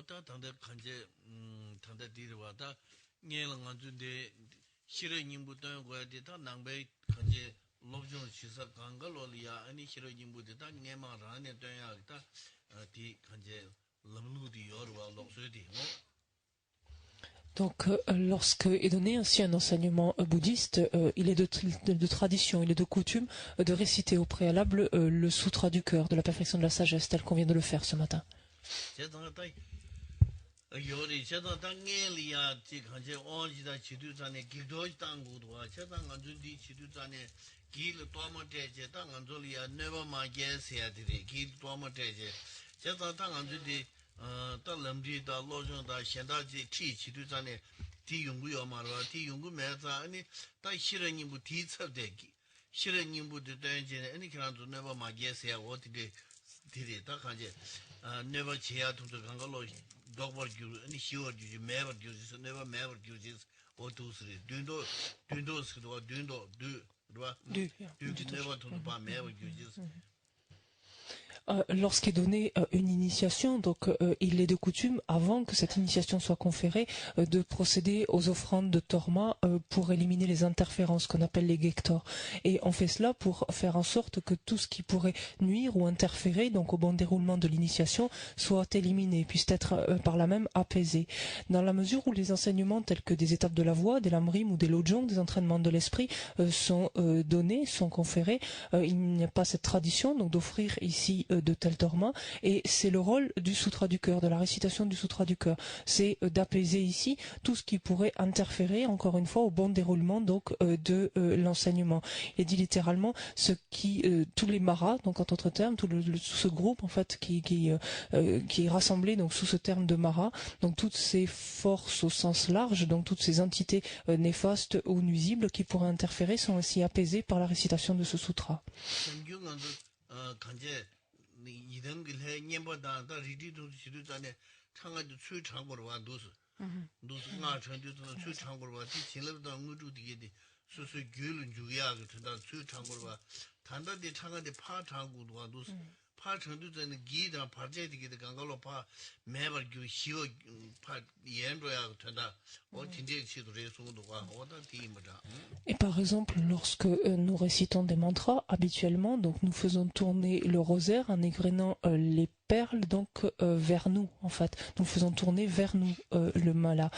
오다 단대 간제 단대 뒤로와다 녜랑 안준데 싫어님부터 거야 되다 낭배 간제 롭종 시사 강갈로리아 아니 싫어님부터 녜마라네 되야다 디 간제 럼누디 요르와 록소디 Donc, lorsque est donné ainsi un enseignement bouddhiste, il est de tradition, il est de coutume de réciter au préalable le sutra du cœur, de la perfection de la sagesse, tel qu'on vient de le faire ce matin. 다 럼디 다 로종 다 현다지 치치두자네 디 연구요 말와 디 연구 매자 아니 다 싫어님부 디첩대기 싫어님부도 된지 아니 그런도 내가 마게세야 어디데 디디 다 간제 never 제야 두도 간걸로 독버 주 아니 시어 주 매버 주스 never 매버 주스 오두스리 둔도 스도 둔도 두와 두 never 두도 바 매버 주스 Lorsqu'est donnée une initiation, donc il est de coutume, avant que cette initiation soit conférée, de procéder aux offrandes de torma pour éliminer les interférences qu'on appelle les gectors. Et on fait cela pour faire en sorte que tout ce qui pourrait nuire ou interférer donc au bon déroulement de l'initiation soit éliminé, puisse être par là même apaisé. Dans la mesure où les enseignements tels que des étapes de la voie, des lamrim ou des lojong, des entraînements de l'esprit sont donnés, sont conférés, il n'y a pas cette tradition donc d'offrir ici de tel torma, et c'est le rôle du sutra du cœur, de la récitation du sutra du cœur, c'est d'apaiser ici tout ce qui pourrait interférer encore une fois au bon déroulement donc de l'enseignement. Il dit littéralement tous les maras, donc en d'autres termes, tout ce groupe en fait qui est rassemblé donc sous ce terme de mara, donc toutes ces forces au sens large, donc toutes ces entités néfastes ou nuisibles qui pourraient interférer sont ainsi apaisées par la récitation de ce sutra. 이런 걸 해 년보다 더 리디도 지도 전에 창아도 출 창고로 와 도스 도스가 전도도 출 창고로 와 진럽도 응우도 되게 수수 규를 주야 같은 출 창고로 와 단단히 창아데 파 창고도 와 도스 파 전도 전에 기다 파제디게 강가로 파 매버 규 시어 파 연도야 같은다 어 진짜 시도를 해서도 와 어떤 팀이다. Et par exemple, lorsque nous récitons des mantras, habituellement, donc nous faisons tourner le rosaire en égrenant les perles donc vers nous en fait. Nous faisons tourner vers nous le mala.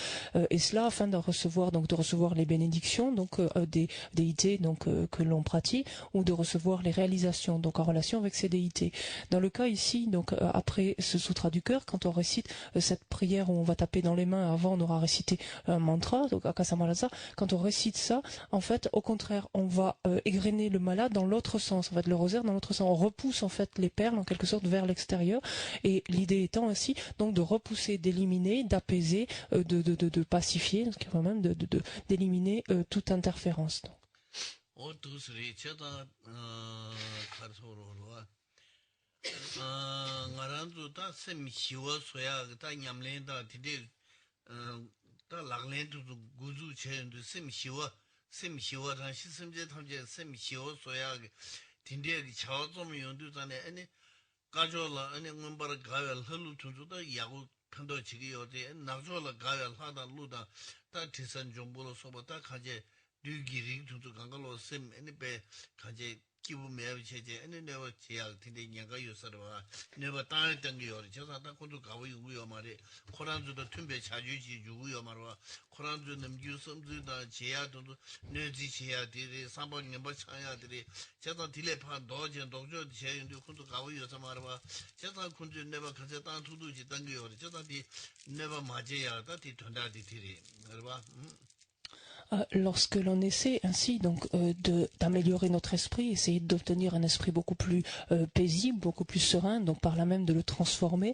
Et cela afin de recevoir les bénédictions donc des déités donc que l'on pratique, ou de recevoir les réalisations donc en relation avec ces déités. Dans le cas ici donc après ce sutra du cœur, quand on récite cette prière où on va taper dans les mains, avant on aura récité un mantra donc akasamalasa, quand on récite ça, en fait au contraire on va égrener le mala dans l'autre sens, en fait le rosaire dans l'autre sens, on repousse en fait les perles en quelque sorte vers l'extérieur, et l'idée étant ainsi donc de repousser, d'éliminer, d'apaiser, de pacifier, donc quand même d'éliminer toute interférence. 가져라 아니 뭔바를 가열 흘루 tun주다 야구 편도 지기 어디 나줘라 가열 하다 루다 다 지선 정보로 소보다 가제 류기리 tun주 강가로 셈 애니베 가제 기부 매우 체제 애니 내가 제약 tin데 냐가 요서와 내가 땅을 땡겨요 저사다 콘도 가고 유고요 말에 코란주도 튼배 자주지 유고요 말와 코란주 넘규 섬주다 제야도 내지 제야들이 3번 넘버 차야들이 제가 딜레판 도전 동조 제인도 콘도 가고 요서 말와 제가 콘도 내가 가서 땅 두두지 땡겨요 저다디 내가 맞아야 다디 돈다디들이 말와 Lorsque l'on essaie ainsi donc d'améliorer notre esprit, essayer d'obtenir un esprit beaucoup plus paisible, beaucoup plus serein, donc par là même de le transformer,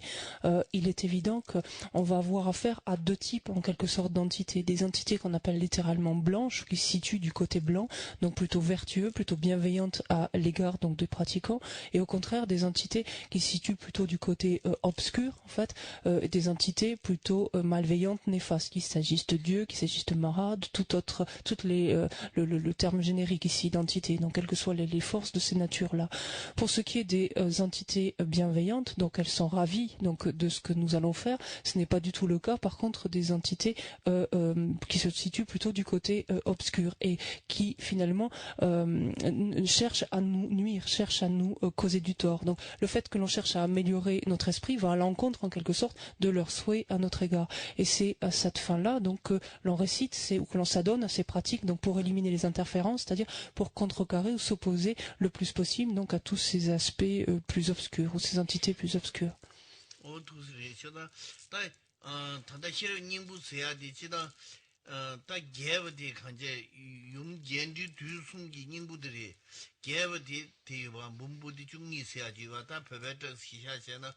il est évident qu'on va avoir affaire à deux types en quelque sorte d'entités. Des entités qu'on appelle littéralement blanches, qui se situent du côté blanc, donc plutôt vertueux, plutôt bienveillantes à l'égard donc des pratiquants, et au contraire des entités qui se situent plutôt du côté obscur, en fait, des entités plutôt malveillantes, néfastes, qu'il s'agisse de Dieu, qu'il s'agisse de Mara, de toute autre le terme générique ici d'entité, donc quelles que soient les forces de ces natures-là. Pour ce qui est des entités bienveillantes, donc elles sont ravies donc de ce que nous allons faire. Ce n'est pas du tout le cas, par contre, des entités qui se situent plutôt du côté obscur et qui finalement cherchent à nous nuire, cherchent à nous causer du tort. Donc le fait que l'on cherche à améliorer notre esprit va à l'encontre en quelque sorte de leurs souhaits à notre égard. Et c'est à cette fin-là donc que l'on récite ou que l'on s'adonne à ces pratiques donc pour éliminer les interférences, c'est-à-dire pour contrecarrer ou s'opposer le plus possible donc à tous ces aspects plus obscurs ou ces entités plus obscures. 다 개버디 간제 용견디 뒤숨기 닝부들이 개버디 대와 문부디 중리세야지와 다 베베터 시샤세나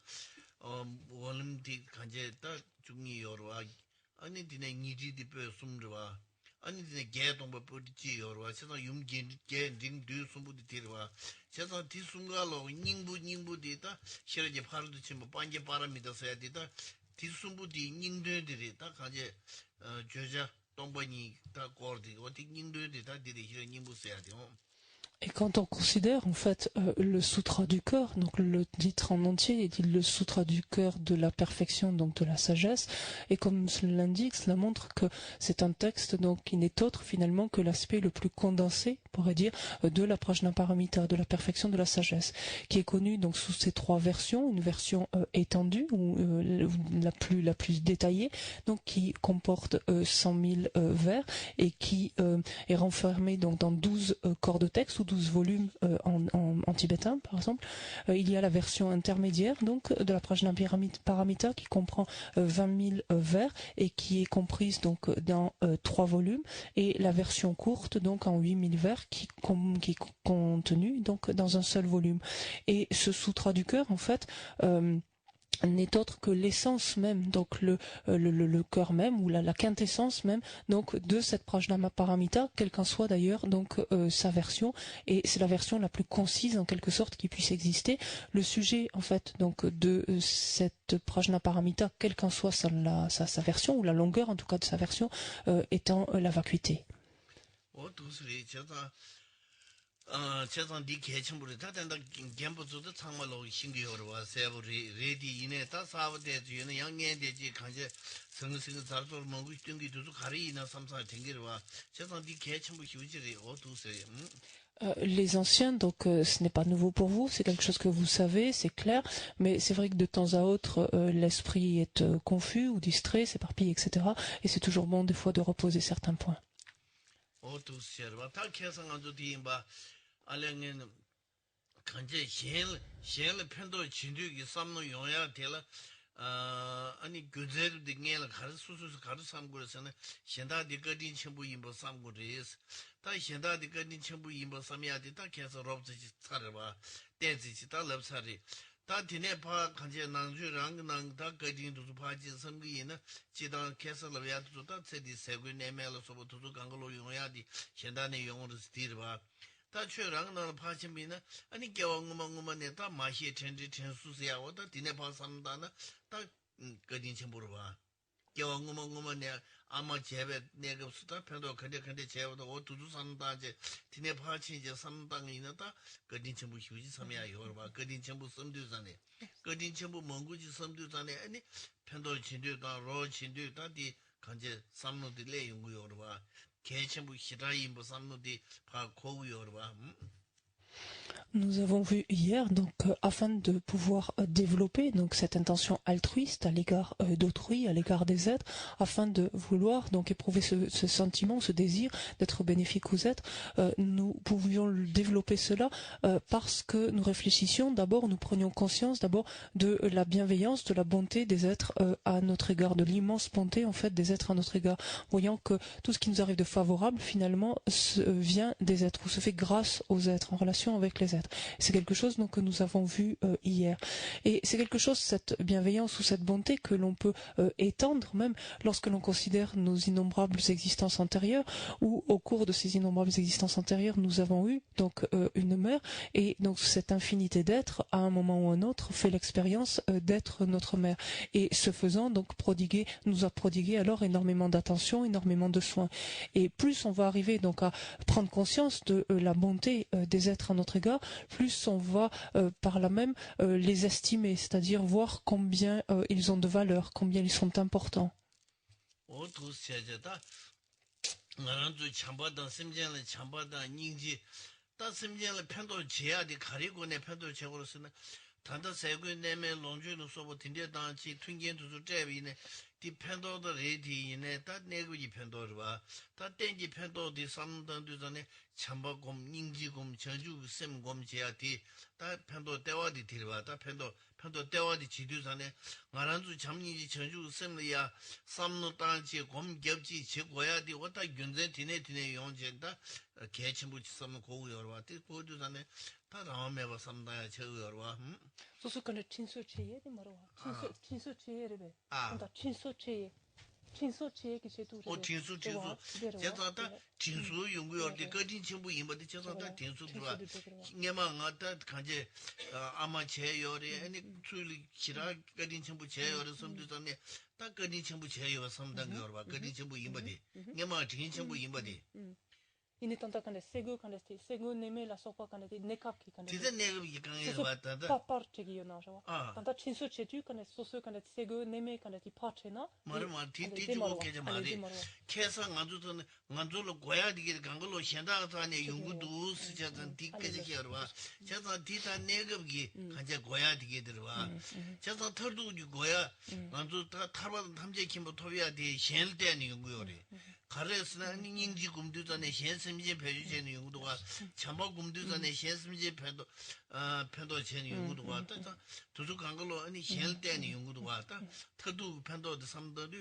원음디 간제 다 중리여로와 아니 디네 니디디 베숨르와 아니 디네 개동바 부디지여로와 세상 용견디 개딩 뒤숨부디 데르와 세상 뒤숨가로 닝부디다 시르제 파르도 침뭐 반게 바람이다서야디다 뒤숨부디 닝되들이 다 간제 저자 동반이 다 고르디 어디 닝되디 다 디리 히르 닝부세야 돼요. Et quand on considère en fait le sutra du cœur, donc le titre en entier est le sutra du cœur de la perfection, donc de la sagesse, et comme cela l'indique, cela montre que c'est un texte donc qui n'est autre finalement que l'aspect le plus condensé, on pourrait dire, de la Prajnaparamita, de la perfection de la sagesse, qui est connue donc sous ces trois versions, une version étendue ou la plus détaillée, donc qui comporte 100 000 vers et qui est renfermée donc dans 12 corps de texte ou 12 volumes en tibétain par exemple. Il y a la version intermédiaire donc de la Prajnaparamita qui comprend 20 000 vers et qui est comprise donc dans 3 volumes, et la version courte donc en 8 000 vers qui est contenue donc dans un seul volume. Et ce sutra du cœur en fait n'est autre que l'essence même, donc le cœur même ou la quintessence même donc de cette Prajnaparamita, quelle qu'en soit d'ailleurs donc sa version, et c'est la version la plus concise en quelque sorte qui puisse exister. Le sujet en fait donc de cette Prajnaparamita, quelle qu'en soit sa version ou la longueur en tout cas de sa version, étant la vacuité. 세상 네 개침부리 다된다 gem부도 정말로 신기하러 세부리 레디 이내 다 사업대 주는 양년대지 간제 성승 잘도 먹고 있던기도 가리나 삼사 댕기와 세상 네 개침부 휴지리 어두세요. Les anciens, donc ce n'est pas nouveau pour vous, c'est quelque chose que vous savez, c'est clair, mais c'est vrai que de temps à autre, l'esprit est confus ou distrait, s'éparpille, etc. Et c'est toujours bon des fois de reposer certains points. 알랭은 간제 셴을 편도 진주기 삼노 용야 되라 아니 그제도 등에를 가르수수 가르삼고서는 현다디 거딘 첨부 임보 삼고레스 다 현다디 거딘 첨부 임보 삼야디 다 계속 럽지 차려봐 댄지 다 럽사리 다 디네 파 간제 난주랑 난다 거딘도 파지 섬기는 지다 계속 럽야도 다 세디 세고 내멜로 소부도 강글로 용야디 현다네 용어로 스티르바 다 최랑나는 파침비는 아니 겨왕구멍구멍에 다 마시에 텐지 텐수세야고다 디네 파삼다나 다 거딘 첨부로 봐 겨왕구멍구멍에 아마 제베 내가 수다 편도 근데 제보다 오두두 삼다제 디네 파치 이제 삼당이 있다 거딘 첨부 휴지 삼이야 이거 봐 거딘 첨부 섬두산에 거딘 첨부 멍구지 섬두산에 아니 편도 진도다 로 진도다 디 간제 삼노들레 연구요 봐 Nous avons vu hier, donc, afin de pouvoir développer donc cette intention altruiste à l'égard d'autrui, à l'égard des êtres, afin de vouloir donc éprouver ce sentiment, ce désir d'être bénéfique aux êtres, nous pouvions développer cela parce que nous réfléchissions d'abord, nous prenions conscience d'abord de la bienveillance, de la bonté des êtres à notre égard, de l'immense bonté en fait des êtres à notre égard, voyant que tout ce qui nous arrive de favorable finalement vient des êtres ou se fait grâce aux êtres, en relation avec les êtres. être. C'est quelque chose donc, que nous avons vu hier. Et c'est quelque chose, cette bienveillance ou cette bonté que l'on peut étendre même lorsque l'on considère nos innombrables existences antérieures, où au cours de ces innombrables existences antérieures, nous avons eu donc une mère, et donc cette infinité d'êtres, à un moment ou un autre, fait l'expérience d'être notre mère. Et ce faisant, donc nous a prodigué alors énormément d'attention, énormément de soins. Et plus on va arriver donc à prendre conscience de la bonté des êtres à notre égard, plus on va par là même les estimer, c'est-à-dire voir combien ils ont de valeur, combien ils sont importants. 단다 세고 내면 롱주는 소보 딘데 단치 튕겐도 제비네 디 펜도도 레디네 다 내고지 펜도를 봐다 땡지 펜도디 삼던도 전에 참바곰 닝지곰 저주 셈곰 제야디 다 펜도 대와디 들봐 다 펜도 대와디 지두산에 나란주 잠니지 저주 셈이야 삼노 단치 곰 겹지 제고야디 왔다 균제 디네 용젠다 개침부치 삼는 고우 여러 와디 보두산에 소소간에 친소체에 말어. 친소체에레베. 근데 친소체에 기체도. 친소. 제가다 친소 연구할 거진 전부 임바디 제가다 친소 들어와. 녀망아다 간제 아마 제요리 아니 출리 기라 거진 전부 제요를 섬도 전에 딱 거진 전부 제요 섬단 거 봐. 거진 전부 임바디. 녀마 거진 전부 임바디. Il est tant qu'on est sego neme la sopa quand est nekap qui quand est. C'est nekap qui quand est batata. Pas parti qui on a joie. Tant chinso chetu quand est soso quand est sego neme quand est parchena. 말만 뒤뒤고 계제 말이. 계산 안주로 고야 되게 간걸로 현다가 안에 연구도 쓰자던 뒤까지 해봐. 제가 뒤다 nekap기 간제 고야 되게 들어와. 제가 털도 고야 안주 다 타바 탐제 김부 토비야 돼 현대는 연구요리. 가르스나 닝지 곰도 전에 현심제 배주제는 연구도가 참바 곰도 전에 현심제 편도 제는 연구도가 왔다. 도둑 간 걸로 아니 현대는 연구도가 왔다. 터도 편도도 삼도도.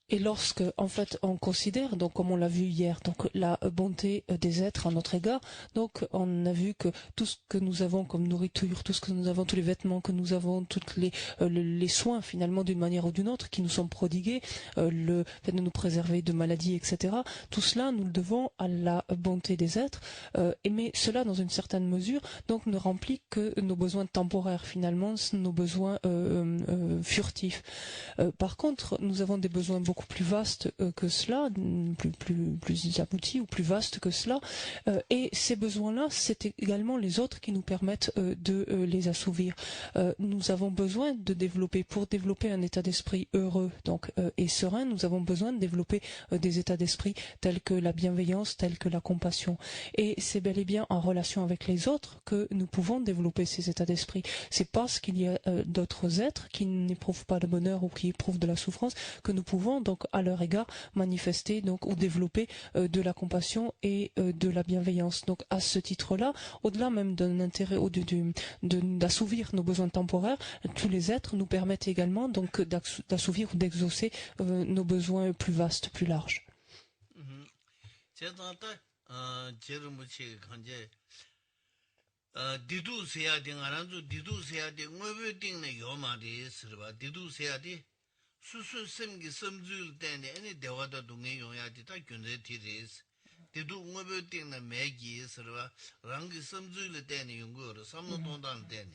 Et lorsque, en fait, on considère, donc comme on l'a vu hier, donc la bonté des êtres à notre égard, donc on a vu que tout ce que nous avons comme nourriture, tout ce que nous avons, tous les vêtements que nous avons, toutes les soins finalement d'une manière ou d'une autre qui nous sont prodigués, le fait de nous préserver de maladies, etc. Tout cela, nous le devons à la bonté des êtres, mais cela, dans une certaine mesure, donc ne remplit que nos besoins temporaires finalement, nos besoins furtifs. Par contre, nous avons des besoins beaucoup plus vaste que cela, plus abouti ou plus vaste que cela, et ces besoins-là, c'est également les autres qui nous permettent de les assouvir. Nous avons besoin de développer, pour développer un état d'esprit heureux donc et serein, nous avons besoin de développer des états d'esprit tels que la bienveillance, tels que la compassion. Et c'est bel et bien en relation avec les autres que nous pouvons développer ces états d'esprit. C'est parce qu'il y a d'autres êtres qui n'éprouvent pas de bonheur ou qui éprouvent de la souffrance que nous pouvons donc à leur égard manifester donc ou développer de la compassion et de la bienveillance. Donc à ce titre-là, au-delà même d'un intérêt ou d'assouvir nos besoins temporaires, tous les êtres nous permettent également donc d'assouvir ou d'exaucer nos besoins plus vastes, plus larges. 수수 셈기 섬줄 때네 아니 대화도 동에 용야지 다 균제 티리스 대도 응어베 띵나 매기 서와 랑기 섬줄 때네 용거로 삼노 동단 때네.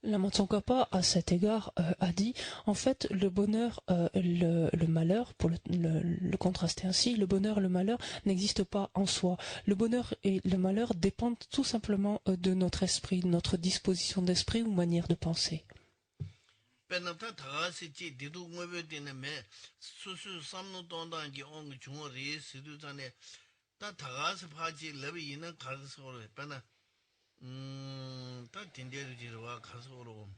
La Tsongkhapa, à cet égard, a dit, en fait, le bonheur, le malheur, pour le contraster ainsi, le bonheur et le malheur n'existent pas en soi. Le bonheur et le malheur dépendent tout simplement de notre esprit, de notre disposition d'esprit ou manière de penser. 베나타 다가시지 디도 응어베되네 수수 삼노 동단기 온 중어리 시두전에 다 다가서 파지 러비는 가서로 베나 다 딘데르지와 가서로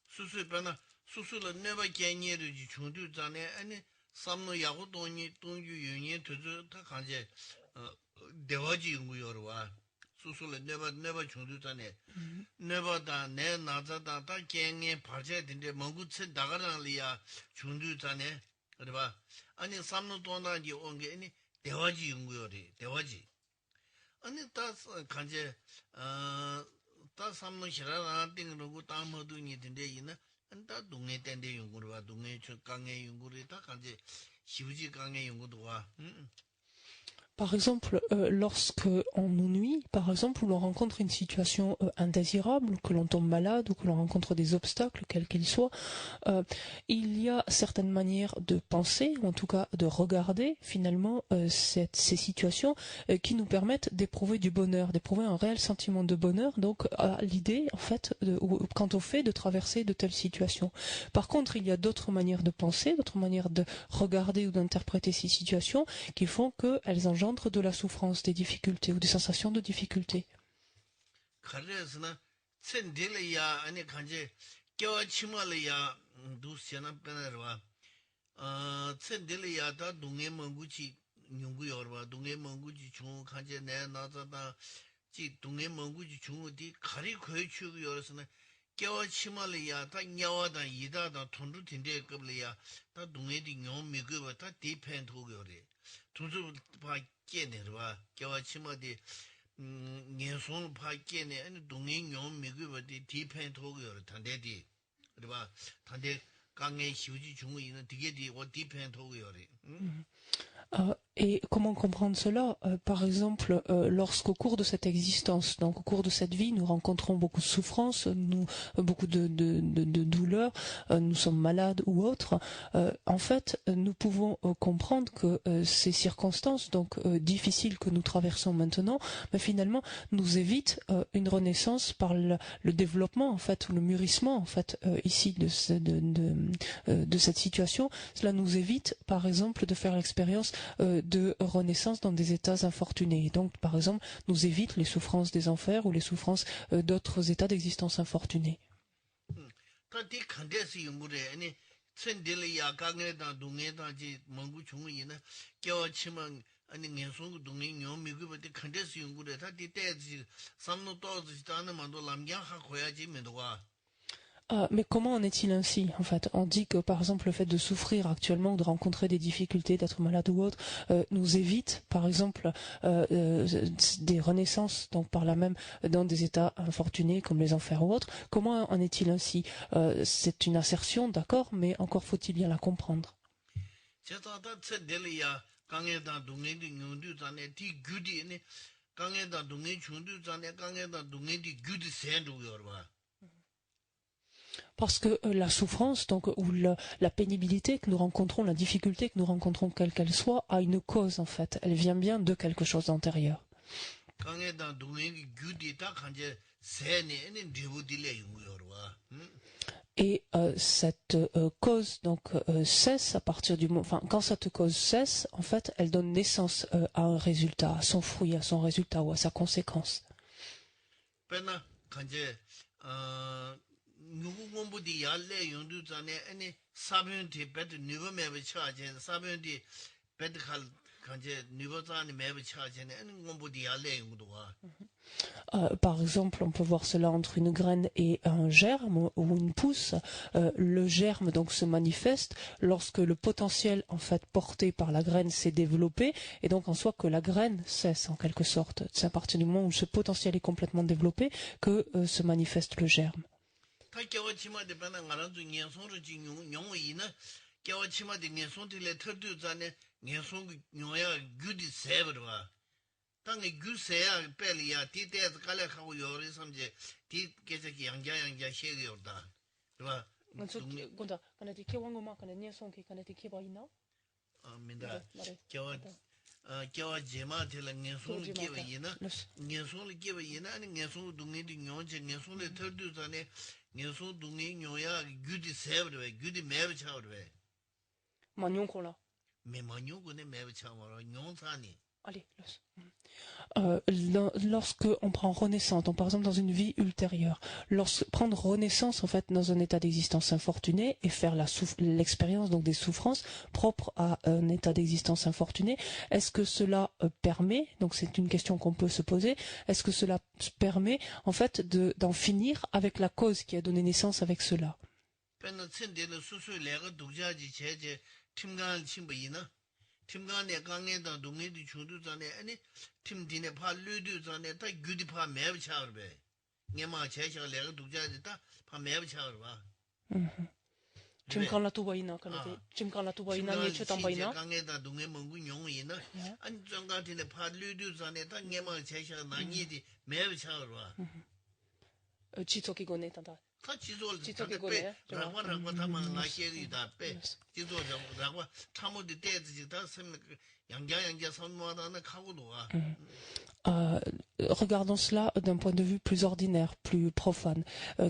수수 베나 수수를 내가 개념이 중두전에 아니 삼노 야고 동유 유니 두주 다 간제 대화지 연구여와 수술을 내가 중두잖아요. 내가다 내 나자다 다 갱에 발제 된데 먹고치 나가라리야 중두잖아요. 그래 봐. 아니 삼노 동안이 온게 아니 대화지 연구요리. 대화지. 아니 다 간제 다 삼는 시라나 띵로고 다모도니 된데 이나 안다 동네 땐데 연구를 와 동네 저 강의 연구를 다 간제 시우지 강의 연구도 와 Par exemple, lorsque on nous nuit, par exemple, ou l'on rencontre une situation indésirable, ou que l'on tombe malade, ou que l'on rencontre des obstacles, quels qu'ils soient, il y a certaines manières de penser, ou en tout cas de regarder finalement ces situations qui nous permettent d'éprouver du bonheur, d'éprouver un réel sentiment de bonheur, donc à l'idée, en fait, ou quant au fait de traverser de telles situations. Par contre, il y a d'autres manières de penser, d'autres manières de regarder ou d'interpréter ces situations qui font qu'elles engendrent de la souffrance, des difficultés ou des sensations de difficulté. 그래서는 센딜이야 아니 간제 껴치마리야 두시나 빼내와 센딜이야다 동해 멍구치 연구여와 동해 멍구치 중 간제 내 나자다 지 동해 멍구치 중어디 가리 거의 추고여서는 껴치마리야 다 냐와다 이다다 돈도 딘데 급리야 다 동해디 용 미그바 다 디펜토고요래 돈도 봐 깨내와 껴치마디 년송 파견에 아니 동행용 미국어디 디펜토고요 단대디 그리고 단대 강의 휴지 중의는 되게디 어 디펜토고요리 Et comment comprendre cela? Par exemple, lorsqu'au cours de cette existence, donc au cours de cette vie, nous rencontrons beaucoup de souffrances, beaucoup de douleurs, nous sommes malades ou autres. En fait, nous pouvons comprendre que ces circonstances, donc difficiles que nous traversons maintenant, mais finalement, nous évitent une renaissance par le développement, en fait, ou le mûrissement, en fait, ici de cette situation. Cela nous évite, par exemple, de faire l'expérience de renaissance dans des états infortunés. Et donc, par exemple, nous évite les souffrances des enfers ou les souffrances d'autres états d'existence infortunés. Mais comment en est-il ainsi, en fait? On dit que, par exemple, le fait de souffrir actuellement, de rencontrer des difficultés, d'être malade ou autre, nous évite, par exemple, des renaissances, donc par là même, dans des états infortunés comme les enfers ou autres. Comment en est-il ainsi? C'est une assertion, d'accord, mais encore faut-il bien la comprendre. Parce que la souffrance, donc, ou la pénibilité que nous rencontrons, la difficulté que nous rencontrons, quelle qu'elle soit, a une cause en fait. Elle vient bien de quelque chose d'antérieur. Et cette cause donc cesse à partir du moment, enfin quand cette cause cesse, en fait, elle donne naissance à un résultat, à son fruit, à son résultat ou à sa conséquence. Par exemple, on peut voir cela entre une graine et un germe ou une pousse. Le germe donc se manifeste lorsque le potentiel en fait porté par la graine s'est développé et donc en soi que la graine cesse en quelque sorte. C'est à partir du moment où ce potentiel est complètement développé que se manifeste le germe. 겨와 제마텔라 녀송을 끼베이나 녀송을 끼베이나 아니 녀송 동네디 녀제 녀송을 터두자네 녀송 동네 녀야 규디 세브르베 규디 매브 차오르베 마뇽콜라 메 마뇽고네 매브 차오르 녀사니 Allez, lorsque on prend renaissance, donc par exemple dans une vie ultérieure, prendre renaissance en fait dans un état d'existence infortuné et faire l'expérience donc des souffrances propres à un état d'existence infortuné, est-ce que cela permet, donc c'est une question qu'on peut se poser, est-ce que cela permet en fait d'en finir avec la cause qui a donné naissance avec cela? 팀 간에 강에다 동해디 중도 전에 아니 팀 뒤에 파 류도 전에 다 규디 파 매브 차르베 녜마 제시가 내가 독자지다 파 매브 차르바 Chimkan la tubaina kanate. Chimkan la tubaina ni chutan baina. 강에다 동해 멍구 용이나 아니 정가티네 파 류도 전에 다 녜마 제시가 나니디 매브 차르바 Chitsoki gone tanda. 다 지조를 지속이 거네. 라고 타만 나시리다 빼 지조라고 타모디 때지다 선 양자 선모하다는 가고도 와 Regardons cela d'un point de vue plus ordinaire, plus profane.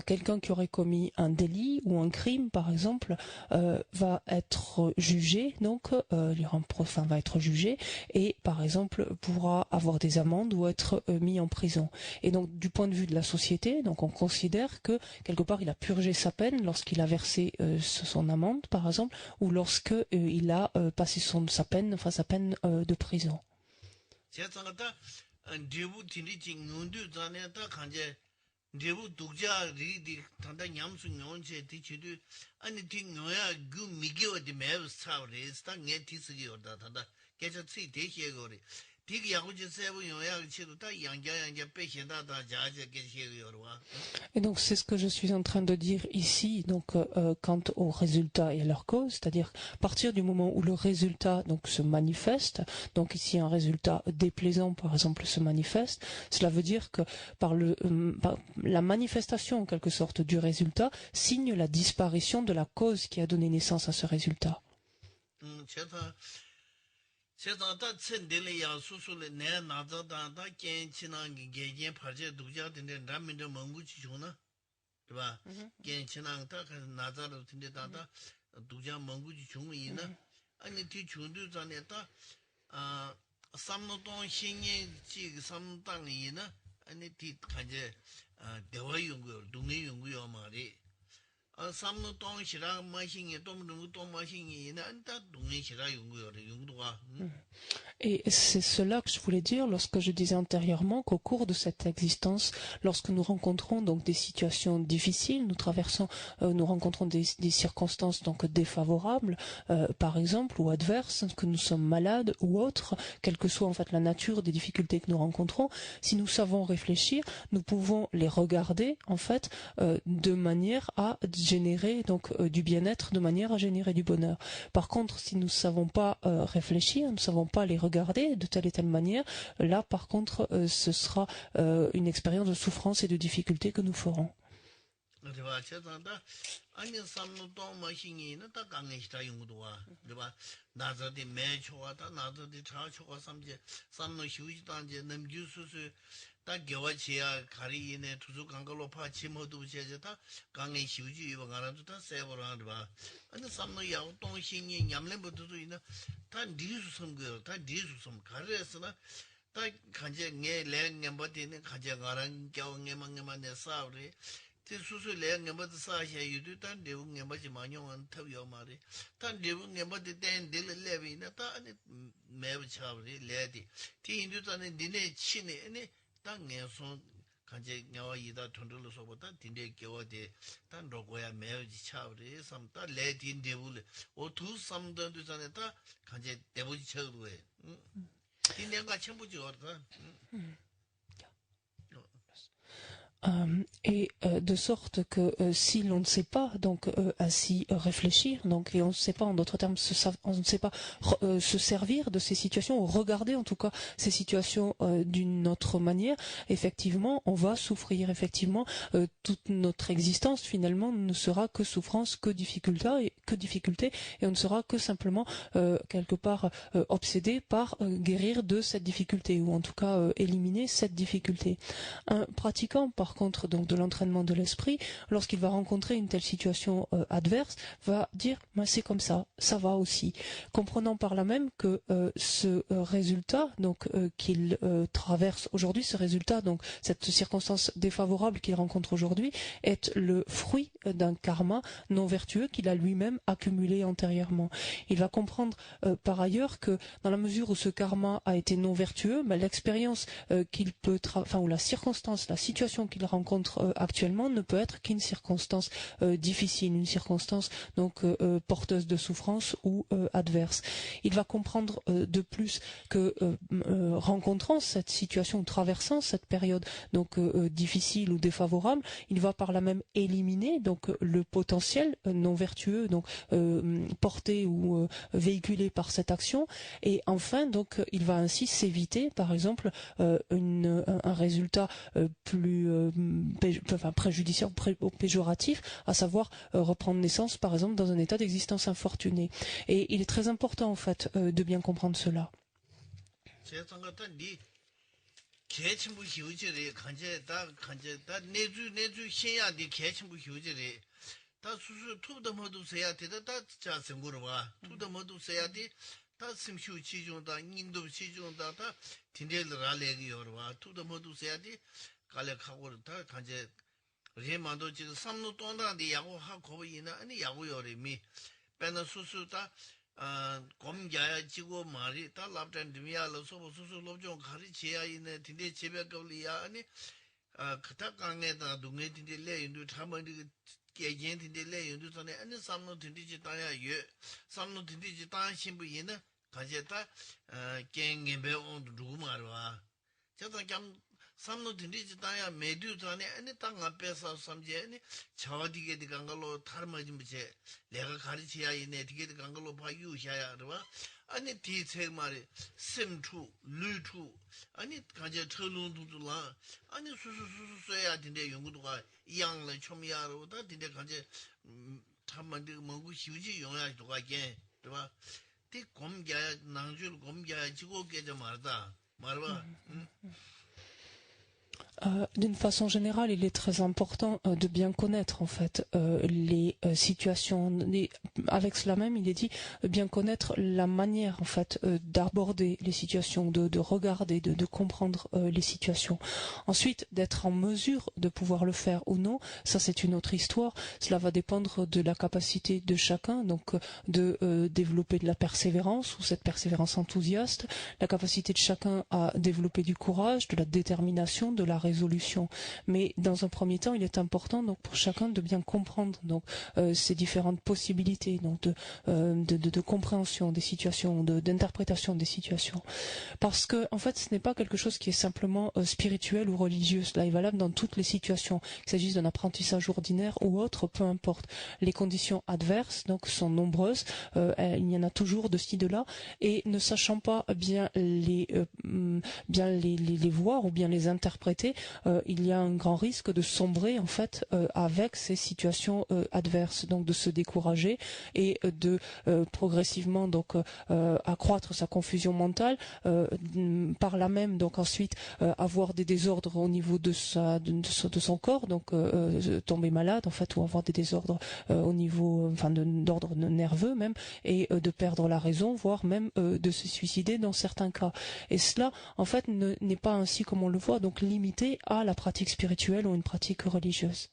Quelqu'un qui aurait commis un délit ou un crime, par exemple, va être jugé, donc va être jugé et, par exemple, pourra avoir des amendes ou être mis en prison. Et donc, du point de vue de la société, donc on considère que quelque part il a purgé sa peine lorsqu'il a versé son amende, par exemple, ou lorsque il a passé sa peine de prison. Debu tindi jing ngundu zane ta kanje debu dukja ri tanda nyamsu nyonche ti chidu ani ti ngoya gu migyo di mev savre sta nge ti sigi orda tanda kecha tsi te xie gore ti yagu je sebu yoya chidu ta yangja pe xenda ta jaje ke xie yorwa. Et donc c'est ce que je suis en train de dire ici, donc quant au résultat et à leur cause, c'est-à-dire à partir du moment où le résultat donc se manifeste, donc ici un résultat déplaisant par exemple se manifeste, cela veut dire que par la manifestation en quelque sorte du résultat signe la disparition de la cause qui a donné naissance à ce résultat. 세상다 천들이야 수술에 내 나자다다 괜찮은 게 개개 파제 두자든데 라면도 먹고지 좋나 봐 괜찮은 다 나자로 된다다 두자 먹고지 좋으이나 아니 뒤 준도 전에다 아 삼노동 신이 지 삼당이나 아니 뒤 가제 대화 연구 동네 연구요 말이 삼노 동시랑 마신이 또 마신이 난다 동시라 연구가 Et c'est cela que je voulais dire lorsque je disais antérieurement qu'au cours de cette existence, lorsque nous rencontrons donc des situations difficiles, nous rencontrons des circonstances donc défavorables, par exemple, ou adverses, que nous sommes malades ou autres, quelle que soit en fait la nature des difficultés que nous rencontrons, si nous savons réfléchir, nous pouvons les regarder en fait de manière à générer donc du bien-être, de manière à générer du bonheur. Par contre, si nous ne savons pas réfléchir, nous ne savons pas les regarder de telle et telle manière, là par contre ce sera une expérience de souffrance et de difficulté que nous ferons. 다 겨와치야 가리이네 투수 강걸로 파치 모두 제제다 강의 시우지 이번 가라도 다 세버로 하는 봐 아니 삼노 야우 동신이 냠렘부터도 있나 다 니수 섬거 다 니수 섬 가르에서나 다 간제 녜 랭냠버디네 간제 가란 겨웅에만게만 내 싸우리 티 수수 랭냠버디 싸샤 유도 다 내웅냠버지 마뇽한 탑요 말이 다 내웅냠버디 된 딜레비나 다 아니 매부 차브리 레디 티 인도다네 니네 치네 아니 땅에서 간제 녀와 이다 돈들로서보다 딘데 겨워데 단 로고야 매우지 차브리 삼다 레딘데불 오두 삼던도 전에다 간제 대부지 쳐루에 딘데가 첨부지 어다 Et de sorte que si l'on ne sait pas donc ainsi réfléchir, donc et on ne sait pas en d'autres termes on ne sait pas se servir de ces situations ou regarder en tout cas ces situations d'une autre manière, effectivement on va souffrir, effectivement toute notre existence finalement ne sera que souffrance, que difficulté et on ne sera que simplement quelque part obsédé par guérir de cette difficulté ou en tout cas éliminer cette difficulté. Un pratiquant par contre donc de l'entraînement de l'esprit, lorsqu'il va rencontrer une telle situation adverse, va dire c'est comme ça va aussi, comprenant par là même que ce résultat donc qu'il traverse aujourd'hui, ce résultat donc cette circonstance défavorable qu'il rencontre aujourd'hui est le fruit d'un karma non vertueux qu'il a lui-même accumulé antérieurement. Il va comprendre par ailleurs que dans la mesure où ce karma a été non vertueux, l'expérience qu'il peut ou la circonstance, la situation qu'il rencontre rencontre actuellement ne peut être qu'une circonstance difficile, une circonstance donc porteuse de souffrance ou adverse. Il va comprendre de plus que rencontrant cette situation ou traversant cette période donc difficile ou défavorable, il va par là même éliminer donc le potentiel non vertueux donc porté ou véhiculé par cette action, et enfin donc il va ainsi s'éviter par exemple un résultat plus préjudiciable ou péjoratif, à savoir reprendre naissance par exemple dans un état d'existence infortunée. Et il est très important en fait de bien comprendre cela. 개침부 휴지리 간제 다 내주 신야디 개침부 휴지리 다 수수 투도 모두 세야 되다 다 자생 거봐 투도 모두 세야 다 심슈 치중다 인도 치중다 다 딘델 라레기 여봐 투도 모두 세야 갈래 가고 다 간제 레만도 지금 삼루 동단데 야구 하고 이나 아니 야구 요리미 배는 수수다 검자야 지고 말이 다 랍단 드미야로 소소소 롭종 가리치야 있네 딘데 제백걸이야 아니 그다 강에다 동네 딘데 레인도 타만디 개겐 딘데 레인도 전에 아니 삼노 딘디지 다야 예 삼노 딘디지 다 신부 있네 가제다 갱gembe 온 누구 말와 저도 참 삼노 딘디지 다야 메두 전에 아니 땅 앞에서 삼제 아니 저디게 간 걸로 타르마지 뭐제 내가 가르쳐야 이네 디게 간 걸로 봐 유샤야 그러봐 아니 디체 말이 심투 루투 아니 가제 철lun도라 아니 수수수수야 딘데 연구도가 이양을 처미야로다 딘데 가제 참만데 먹고 휴지 용야도가 게 그러봐 디 곰갸 낭줄 곰갸 지고 깨져 말다 말봐 D'une façon générale, il est très important de bien connaître en fait les situations. Avec cela même, il est dit bien connaître la manière en fait d'aborder les situations, de regarder, de comprendre les situations. Ensuite, d'être en mesure de pouvoir le faire ou non, ça c'est une autre histoire. Cela va dépendre de la capacité de chacun, donc de développer de la persévérance ou cette persévérance enthousiaste, la capacité de chacun à développer du courage, de la détermination, de la résolution. Mais dans un premier temps, il est important donc pour chacun de bien comprendre donc ces différentes possibilités donc de compréhension des situations, d'interprétation des situations. Parce que en fait, ce n'est pas quelque chose qui est simplement spirituel ou religieux. Cela est valable dans toutes les situations, qu'il s'agisse d'un apprentissage ordinaire ou autre, peu importe. Les conditions adverses donc sont nombreuses. Il y en a toujours de ci de là, et ne sachant pas bien les voir ou bien les interpréter, il y a un grand risque de sombrer en fait avec ces situations adverses, donc de se décourager et de progressivement donc accroître sa confusion mentale, par là même donc ensuite avoir des désordres au niveau de son corps, donc tomber malade en fait, ou avoir des désordres au niveau d'ordre nerveux même, et de perdre la raison, voire même de se suicider dans certains cas. Et cela en fait n'est pas ainsi comme on le voit, donc limité à la pratique spirituelle ou une pratique religieuse.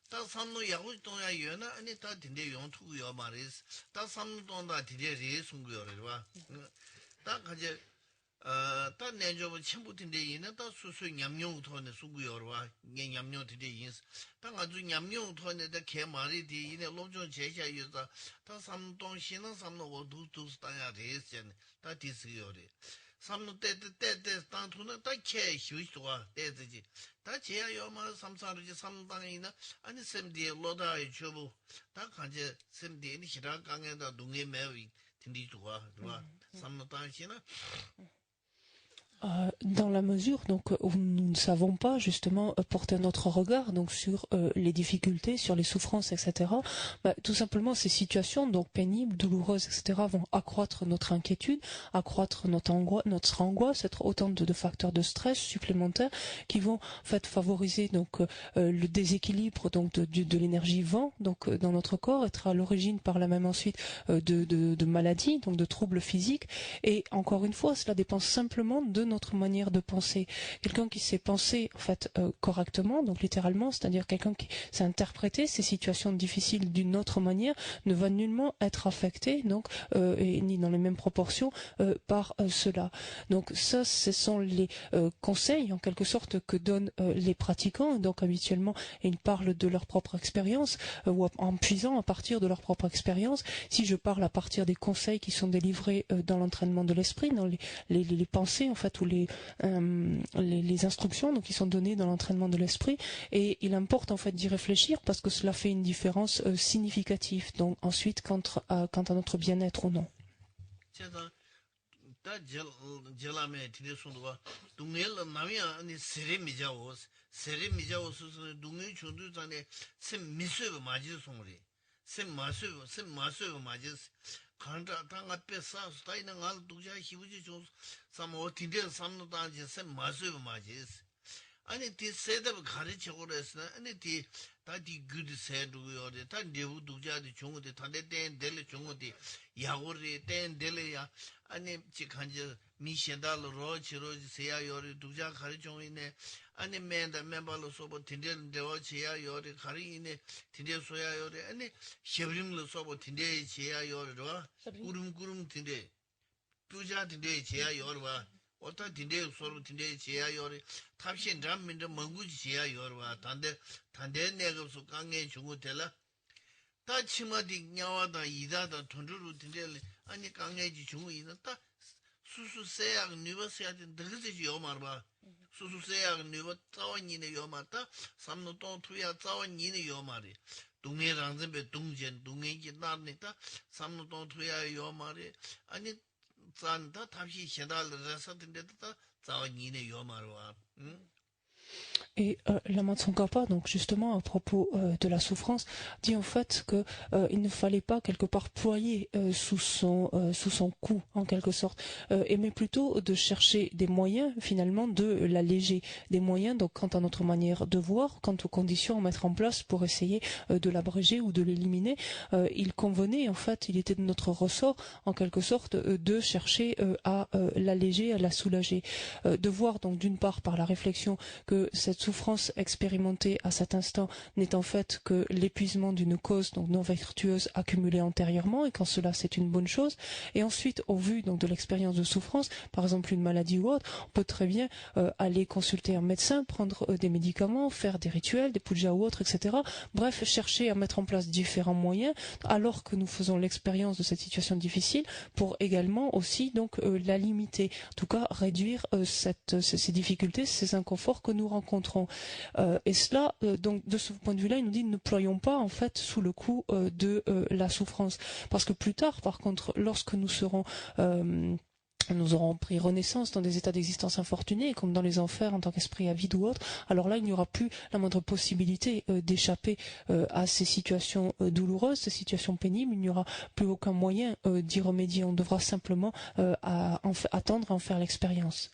다 삼노 야구 동야 여나 아니 다 딘데 용투고요 말이스 다 삼노 동다 딘데 레송고요 봐. 다 가제 다 내저부 친구 딘데 이나 다 수수 냠용 토네 수고요 봐. 게 냠용 딘데 인스 다 아주 냠용 토네다 개 말이 디 이네 로종 제샤 유다 다 삼노 동 신은 삼노 오두두 스타야 레스전 다 디스요리 삼노 때때 땅투는 다 휴지도가 때지 다 제야 요마 삼사르지 삼당이나 아니 샘디에 로다에 줘부 다 간제 샘디에 히라 강에다 동에 매위 딘디도가 봐 삼노 땅이나 Dans la mesure donc où nous ne savons pas justement porter notre regard donc sur les difficultés, sur les souffrances, etc. Tout simplement ces situations donc pénibles, douloureuses, etc. vont accroître notre inquiétude, accroître notre angoisse, être autant de facteurs de stress supplémentaires qui vont en fait favoriser donc le déséquilibre donc de l'énergie vent donc dans notre corps, être à l'origine par là même ensuite de maladies, donc de troubles physiques. Et encore une fois, cela dépend simplement de notre manière de penser. Quelqu'un qui sait penser en fait correctement, donc littéralement, c'est-à-dire quelqu'un qui sait interpréter ces situations difficiles d'une autre manière, ne va nullement être affecté, donc et ni dans les mêmes proportions par cela. Donc ça, ce sont les conseils en quelque sorte que donnent les pratiquants. Donc habituellement, ils parlent de leur propre expérience ou en puisant à partir de leur propre expérience. Si je parle à partir des conseils qui sont délivrés dans l'entraînement de l'esprit, dans les pensées en fait ou les instructions donc qui sont données dans l'entraînement de l'esprit, et il importe en fait d'y réfléchir parce que cela fait une différence significative donc ensuite quant à notre bien-être ou non. 간다 당가 뺏어 스타이는 알 두자 희부지 좀 삼어 딘데 삼노 단지 셈 마스브 마지스 아니 디 세더 가르쳐 그랬으나 아니 디 다디 good 세두요데 다 내부 두자디 종어데 다데 된 델레 종어디 야고리 된 델레야 아니 지간지 미신달 로치로지 세야 요리 두자 가르쳐 있네 아니 맨다 멤버로 소보 딘데 데워 지야 요리 가리네 딘데 소야 요리 아니 쉐브림로 소보 딘데 지야 요리와 구름구름 딘데 두자 딘데 지야 요리와 어떤 딘데 서로 딘데 지야 요리 탑신 잠민데 멍구지 지야 요리와 단대 내가서 강에 중고 될라 다 치마디 냐와다 이다다 돈주로 딘데 아니 강에지 중고 있다 수수세야 뉴버세야 되게 요마르바 수수세야 뉴버 자원이네 요마다 삼노동 투야 자원이네 요마리 동해랑zembe 동전 동해지 나르니다 삼노동 투야 요마리 아니 잔다 탑시 현달에서 된데다 자원이네 요마르와 Et Lama Tsongkhapa, donc justement à propos de la souffrance, dit en fait que il ne fallait pas quelque part ployer sous son cou en quelque sorte, mais plutôt de chercher des moyens finalement de l'alléger, des moyens donc quant à notre manière de voir, quant aux conditions à mettre en place pour essayer de l'abréger ou de l'éliminer. Il convenait en fait, il était de notre ressort en quelque sorte de chercher à l'alléger, à la soulager, de voir donc d'une part par la réflexion que cette souffrance expérimentée à cet instant n'est en fait que l'épuisement d'une cause donc non vertueuse accumulée antérieurement, et qu'en cela c'est une bonne chose. Et ensuite, au vu donc de l'expérience de souffrance, par exemple une maladie ou autre, on peut très bien aller consulter un médecin, prendre des médicaments, faire des rituels, des pujas ou autres, etc. Bref, chercher à mettre en place différents moyens alors que nous faisons l'expérience de cette situation difficile pour également aussi donc la limiter, en tout cas réduire ces difficultés, ces inconforts que nous rencontrons. Et cela, donc de ce point de vue-là, il nous dit ne ployons pas en fait sous le coup de la souffrance, parce que plus tard, par contre, lorsque nous aurons pris renaissance dans des états d'existence infortunés, comme dans les enfers en tant qu'esprit avide ou autre, alors là, il n'y aura plus la moindre possibilité d'échapper à ces situations douloureuses, ces situations pénibles. Il n'y aura plus aucun moyen d'y remédier. On devra simplement attendre à en faire l'expérience.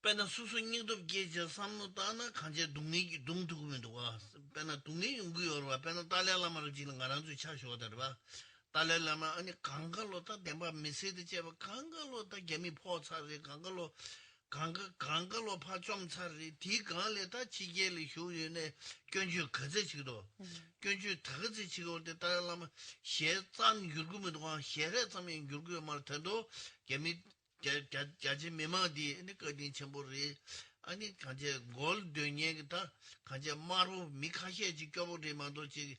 pena susu nyingdo geje samno dana kanje dungi dungdugumendu wa pena dungi yungu yorwa pena dalya lama ro jina ngaranzu chasho darwa dalya lama ani kangalo ta demba mesede cheba kangalo ta gemi po chari kangalo pa chom chari di gale ta chigele hyuyene gyonju kaze chido gyonju tagaze chigo de dalya lama she zan yurgumendu wa shere zamen yurgu mar tendo gemi 자지 메마디 니거딘 첨보리 아니 간제 골 되니까 간제 마루 미카시에 지켜보리만도 시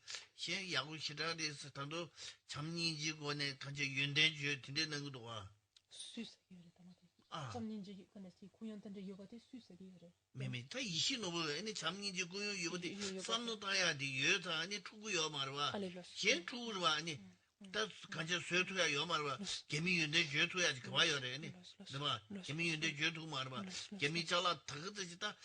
야구 시라리스 단도 잠니지고네 간제 윤대주 딘데는 것도 와 잠니지 connaissez kuyantan데 yoga데 수세기래 메메타 이시노보 아니 잠니지 고요 요데 산노다야디 여다 아니 투구요 말와 제 투르와 아니 다 간제 쇠투야 요 말봐 개미 윤대 죄투야지 그 봐요 되니 봐 개미 윤대 죄투 말봐 개미 잘라 타거지다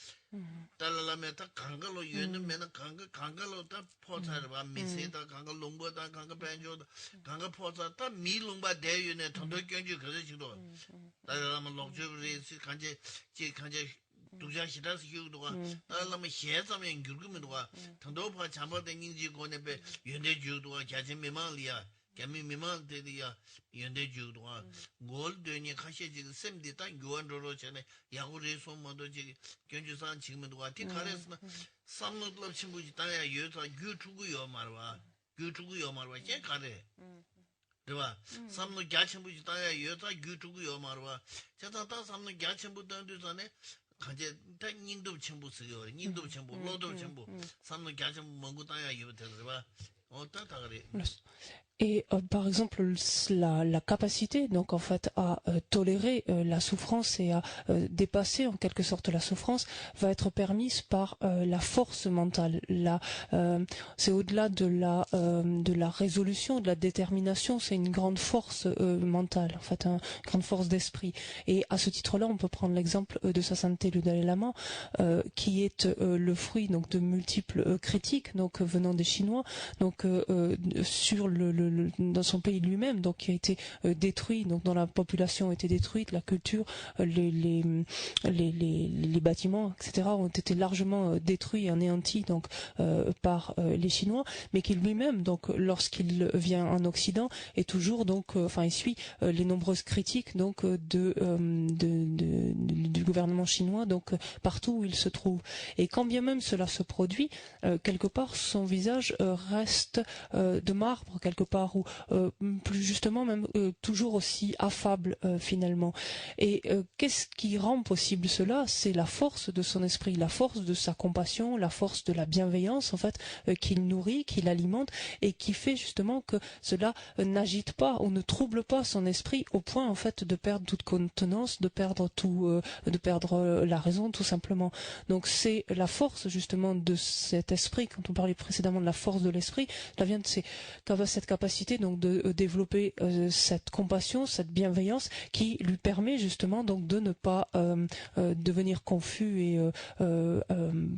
달라면 다 강가로 유는면 강가로 다 포차를 봐 미세다 강가 농보다 강가 벤조다 강가 포차 다 미농바 대윤에 통도 경주 그러지도 달라면 농주리 간제 간제 두자 시다스 교도가 달라면 해자면 귤금도가 통도파 잡아된 인지 고네베 윤대 주도가 자진 미망리야 개미 미만 되디야 연대 주도가 골드니 카시지 셈디다 교원으로 전에 야구리 소모도 지 견주산 지금도 같이 가래스나 삼노들 친구지 다야 여자 유튜브요 말와 유튜브요 말와 제 가래对吧 삼노 갸친부지 다야 여자 유튜브요 말와 자다 삼노 갸친부도 전에 간제 다 인도 친구 쓰요 인도 친구 로도 친구 삼노 갸친 먹고 다야 요 되더라 어따 다 그래 Et par exemple, la capacité, donc en fait, à tolérer la souffrance et à dépasser en quelque sorte la souffrance, va être permise par la force mentale. C'est au-delà de la résolution, de la détermination, c'est une grande force mentale, en fait, une grande force d'esprit. Et à ce titre-là, on peut prendre l'exemple de Sa Sainteté le Dalai Lama, qui est le fruit donc de multiples critiques, donc venant des Chinois, donc sur dans son pays lui-même, donc qui a été détruit, donc dont la population a été détruite, la culture, les bâtiments, etc. ont été largement détruits et anéantis donc par les Chinois, mais qui lui-même, donc lorsqu'il vient en Occident, est toujours donc, il suit les nombreuses critiques donc du gouvernement chinois, donc partout où il se trouve. Et quand bien même cela se produit, quelque part son visage reste de marbre quelque part, ou plus justement même toujours aussi affable finalement. Et qu'est-ce qui rend possible cela? C'est la force de son esprit, la force de sa compassion, la force de la bienveillance en fait qu'il nourrit, qu'il alimente, et qui fait justement que cela n'agite pas ou ne trouble pas son esprit au point en fait de perdre toute contenance, de perdre la raison tout simplement. Donc c'est la force justement de cet esprit. Quand on parlait précédemment de la force de l'esprit, ça vient de cette capacité donc de développer cette compassion, cette bienveillance qui lui permet justement donc de ne pas devenir confus et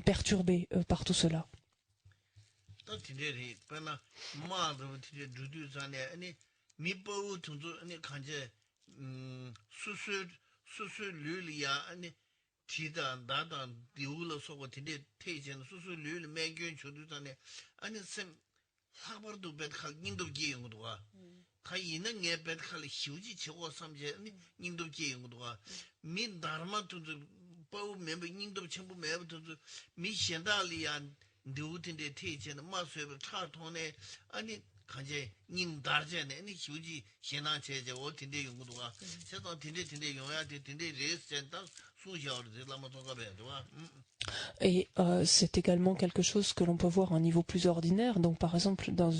perturbé par tout cela. 학벌도 배탈 인도 기용도가 다 있는 게 배탈 휴지 치고 삼제 인도 기용도가 민 다르마도 뭐 멤버 인도 전부 멤버도 미 현달이야 누구든지 태전의 마수에 차통에 아니 간제 님 다르잖아요. 아니 휴지 현안 제제 어딘데 용도가 세상 딘데 용해야 돼 딘데 레스센터 수시하를 라마 도가배도와 Et c'est également quelque chose que l'on peut voir à un niveau plus ordinaire. Donc, par exemple, dans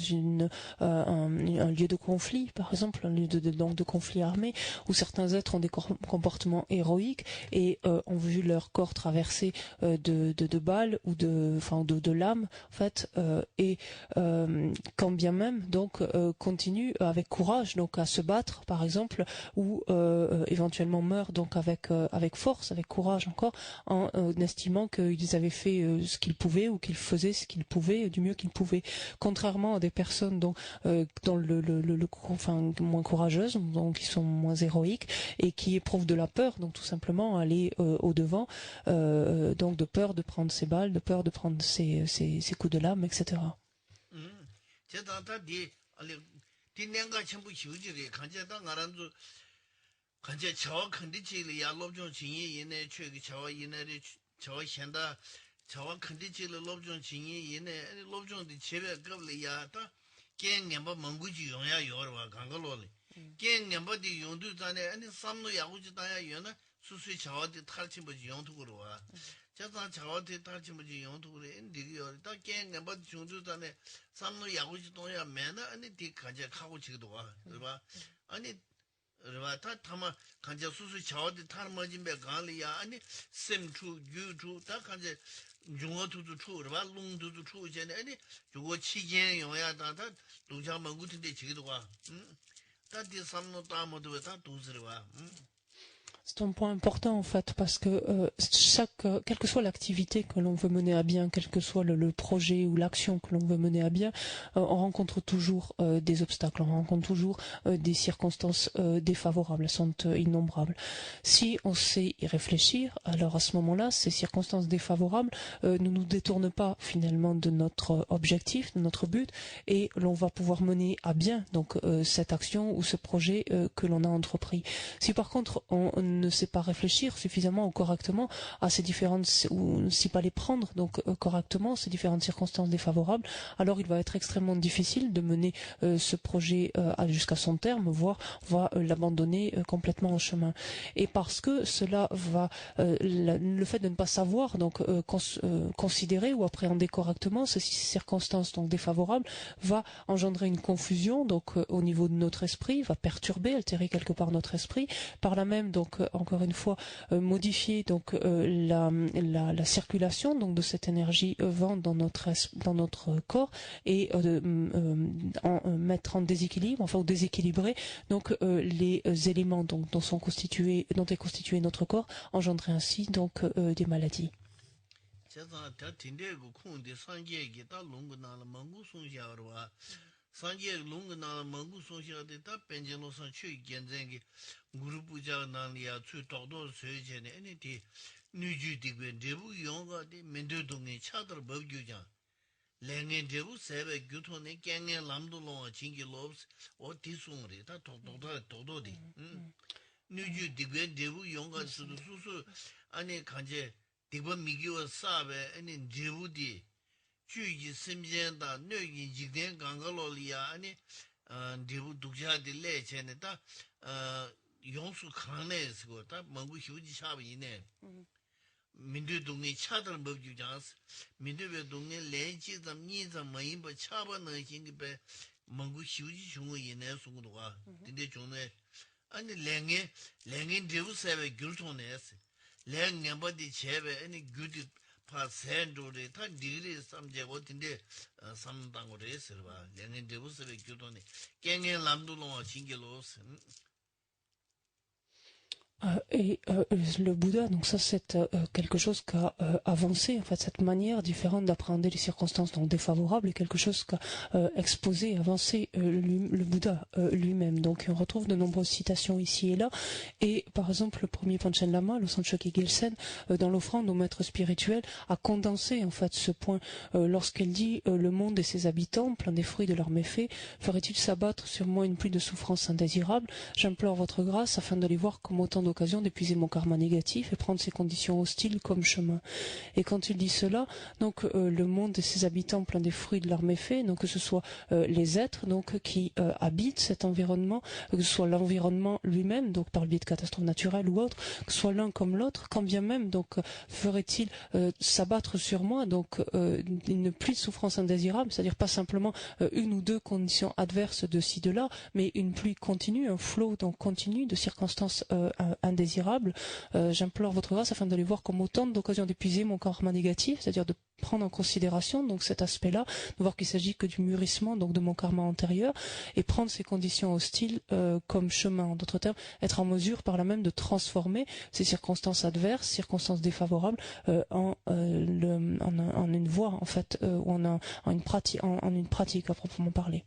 un lieu de conflit, par exemple, un lieu de conflit armé, où certains êtres ont des comportements héroïques et ont vu leur corps traversé de balles ou de lames, en fait, et quand bien même, donc, continuent avec courage, donc, à se battre, par exemple, ou éventuellement meurent donc avec force, avec courage encore, en estimant qu'ils avaient fait ce qu'ils pouvaient ou qu'ils faisaient ce qu'ils pouvaient du mieux qu'ils pouvaient, contrairement à des personnes dont moins courageuses, donc qui sont moins héroïques et qui éprouvent de la peur, donc tout simplement aller au devant, donc de peur de prendre ses balles, de peur de prendre ses coups de lame, etc. 저 현다 저와 컨디치를 롭존 진이 얘네 롭존의 제베 겁리야다 갱년바 멍구지 용야 요르와 강걸로리 갱년바디 용두자네 아니 삼노 야구지다야 요나 수수이 저와디 탈침버지 용투고로와 자자 저와디 탈침버지 용투고리 인디요 다 갱년바디 중두자네 삼노 야구지도야 매나 아니 디 가제 하고 지도와 그봐 아니 rata tama kanja susu chawadi tar majimbe gaali ya ani sem chu gyu chu ta kanja junga tu chu rwa lung tu chu jene ani yugo chi jen yo ya ta ta duja mangu tinde chigido wa ta di samno ta modu ta duzirwa. C'est un point important en fait parce que quelle que soit l'activité que l'on veut mener à bien, quel que soit le projet ou l'action que l'on veut mener à bien, on rencontre toujours des obstacles, on rencontre toujours des circonstances défavorables, elles sont innombrables. Si on sait y réfléchir, alors à ce moment-là, ces circonstances défavorables ne nous détournent pas finalement de notre objectif, de notre but, et l'on va pouvoir mener à bien donc cette action ou ce projet que l'on a entrepris. Si par contre on ne sait pas réfléchir suffisamment ou correctement à ces différentes, ou ne sait pas les prendre donc correctement, ces différentes circonstances défavorables, alors il va être extrêmement difficile de mener ce projet jusqu'à son terme, voire va l'abandonner complètement en chemin. Et parce que cela va, le fait de ne pas savoir donc considérer ou appréhender correctement ces circonstances donc défavorables va engendrer une confusion donc au niveau de notre esprit, va perturber, altérer quelque part notre esprit, par là même donc encore une fois modifier donc la circulation donc de cette énergie vent dans notre corps et mettre en déséquilibre, enfin ou déséquilibrer donc les éléments donc dont est constitué notre corps, engendrer ainsi donc des maladies. Sanje lunga na mangu songxia de ta penjen lo san chui genzengi guru puja na ya chu tokdo sui jene ene ti nuju digwen debu yonga de mendo dongi chadar babgyu jang lengen debu sebe gyuto ne kengen lamdo longa chingi lobs o ti sungri ta tokdo di nuju digwen debu yonga sudu susu ane kanje digwa migiwa sabe ene debu di 주기 심전다 뇌기 직된 강가로리아 아니 디부 독자들 내체네다 용수 강내에서다 뭔고 휴지 샤비네 민두동이 차들 먹주장스 민두베동이 렌치점 니점 뭐인바 차바는 신기베 뭔고 휴지 중의네 송도가 근데 종에 아니 랭에 디부세베 귤톤에스 랭년바디 제베 아니 규디 파센도레 타 디리 삼제고 딘데 삼당고레 서바 랭엔 데부스베 교도네 깽엔 람도로 징게로스 Et le Bouddha, donc ça c'est quelque chose qu'a avancé, en fait cette manière différente d'appréhender les circonstances donc défavorables est quelque chose qu'a exposé, avancé le Bouddha lui-même. Donc on retrouve de nombreuses citations ici et là. Et par exemple le premier Panchen Lama, le Sanchoki Gelsen, dans l'offrande au maître spirituel, a condensé en fait ce point lorsqu'elle dit le monde et ses habitants, plein des fruits de leurs méfaits, ferait-il s'abattre sur moi une pluie de souffrances indésirables? J'implore votre grâce afin de les voir comme autant d'occasion d'épuiser mon karma négatif et prendre ces conditions hostiles comme chemin. Et quand il dit cela, donc le monde et ses habitants pleins des fruits de leurs méfaits, donc que ce soit les êtres donc qui habitent cet environnement, que ce soit l'environnement lui-même, donc par le biais de catastrophes naturelles ou autres, que ce soit l'un comme l'autre, quand bien même donc ferait-il s'abattre sur moi donc une pluie de souffrances indésirables, c'est-à-dire pas simplement une ou deux conditions adverses de ci de là, mais une pluie continue, un flot donc continu de circonstances indésirables, j'implore votre grâce afin de les voir comme autant d'occasions d'épuiser mon karma négatif, c'est-à-dire de prendre en considération donc cet aspect-là, de voir qu'il s'agit que du mûrissement donc de mon karma antérieur et prendre ces conditions hostiles comme chemin, en d'autres termes, être en mesure par là même de transformer ces circonstances adverses, circonstances défavorables en une voie en fait ou en une pratique à proprement parler.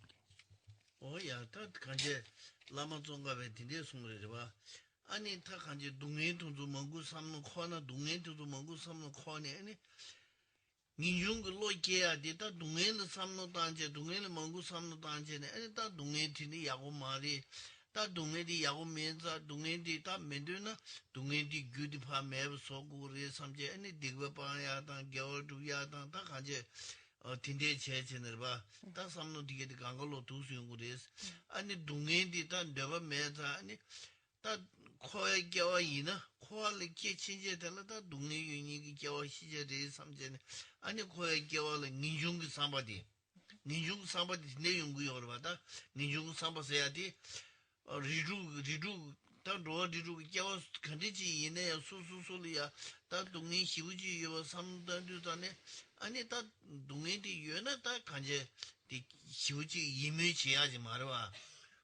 아니 다 간지 동해도도 먹고 삼는 코나 동해도도 먹고 삼는 코네 아니 민중을 로ike야 되다 동해는 삼는 단제 동해는 먹고 삼는 단제네 아니 다 동해티니 야고 말이 다 동해디 야고 면자 동해디 다 면되나 동해디 규디파 매브 소고리 삼제 아니 디고파야다 겨울두야다 다 간지 딘데 제체는 봐다 삼는 디게디 강걸로 두수용 그래서 아니 동해디 다 내가 매자 아니 다 코에 겨워 이나 코알이 깨친제 달라다 동네 유니기 겨워 시제데 삼제네 아니 코에 겨워를 니중 삼바디 내 연구 여러 봐다 니중 삼바서야디 리주 단도 리주 겨 컨디지 이내 수수수리야 다 동네 시우지 요 삼단주단에 아니 다 동네디 유나 다 간제 디 시우지 이미지하지 말아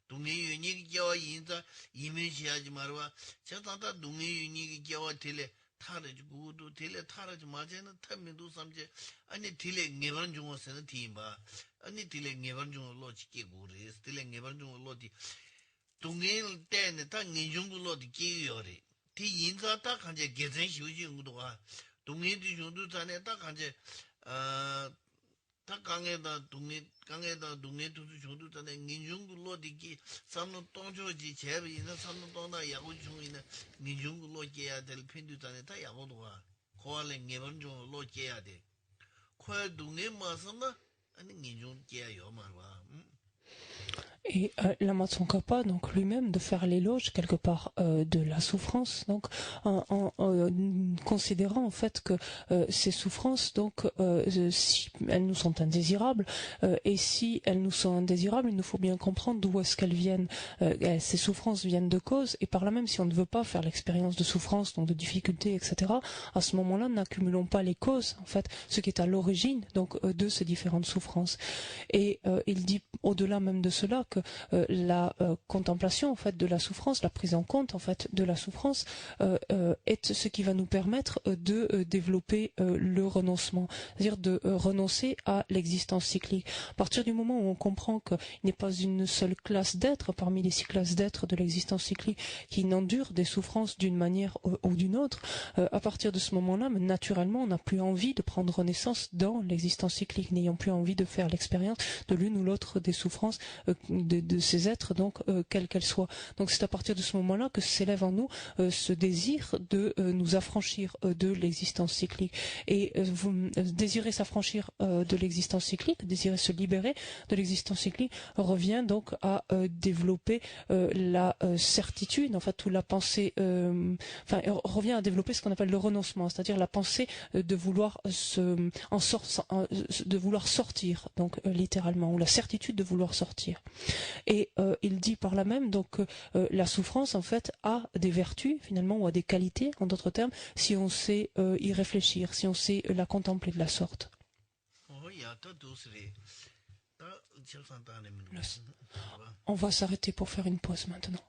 동네 유닉 겨 인자 이미지하지 말아 저다 동네 유닉 겨 텔레 타르지 구도 텔레 타르지 마제는 탐민도 삼제 아니 텔레 네번 중어서는 팀바 아니 텔레 네번 중어 로지게 구리 텔레 네번 중어 로디 동네일 때는 다 인중불로도 기요리 티 인자다 간제 개전 휴지응도가 동네디 정도 전에 딱 간제 다 강에다 동네 두두 정도 전에 인중불로디 삼노 동조지 제비 있는 삼노 동나 야구 중에 인중불로 깨야 될 핀도 전에 다 야구도가 고알레 네번 정도 깨야 돼 코에 동네 마서나 아니 인중 깨요 말와 Et Lama Tsongkhapa, donc lui-même, de faire l'éloge quelque part de la souffrance, donc en considérant en fait que ces souffrances, donc si elles nous sont indésirables, et si elles nous sont indésirables, il nous faut bien comprendre d'où est-ce qu'elles viennent. Ces souffrances viennent de cause, et par là même, si on ne veut pas faire l'expérience de souffrance, donc de difficultés, etc., à ce moment-là, n'accumulons pas les causes, en fait, ce qui est à l'origine donc de ces différentes souffrances. Et il dit au-delà même de cela que la contemplation en fait de la souffrance, la prise en compte en fait de la souffrance est ce qui va nous permettre de développer le renoncement, c'est-à-dire de renoncer à l'existence cyclique. À partir du moment où on comprend qu'il n'est pas une seule classe d'êtres parmi les 6 classes d'êtres de l'existence cyclique qui n'endurent des souffrances d'une manière ou d'une autre, à partir de ce moment-là, naturellement, on n'a plus envie de prendre naissance dans l'existence cyclique, n'ayant plus envie de faire l'expérience de l'une ou l'autre des souffrances de ces êtres, donc quelles qu'elles soient. Donc c'est à partir de ce moment-là que s'élève en nous ce désir de nous affranchir de l'existence cyclique. Et désirer s'affranchir de l'existence cyclique, désirer se libérer de l'existence cyclique, revient donc à développer la certitude, en fait, ou la pensée, revient à développer ce qu'on appelle le renoncement, c'est-à-dire la pensée de vouloir de vouloir sortir, donc littéralement, ou la certitude de vouloir sortir. Et il dit par là même donc que la souffrance en fait a des vertus finalement ou a des qualités en d'autres termes si on sait y réfléchir, si on sait la contempler de la sorte. On va s'arrêter pour faire une pause maintenant.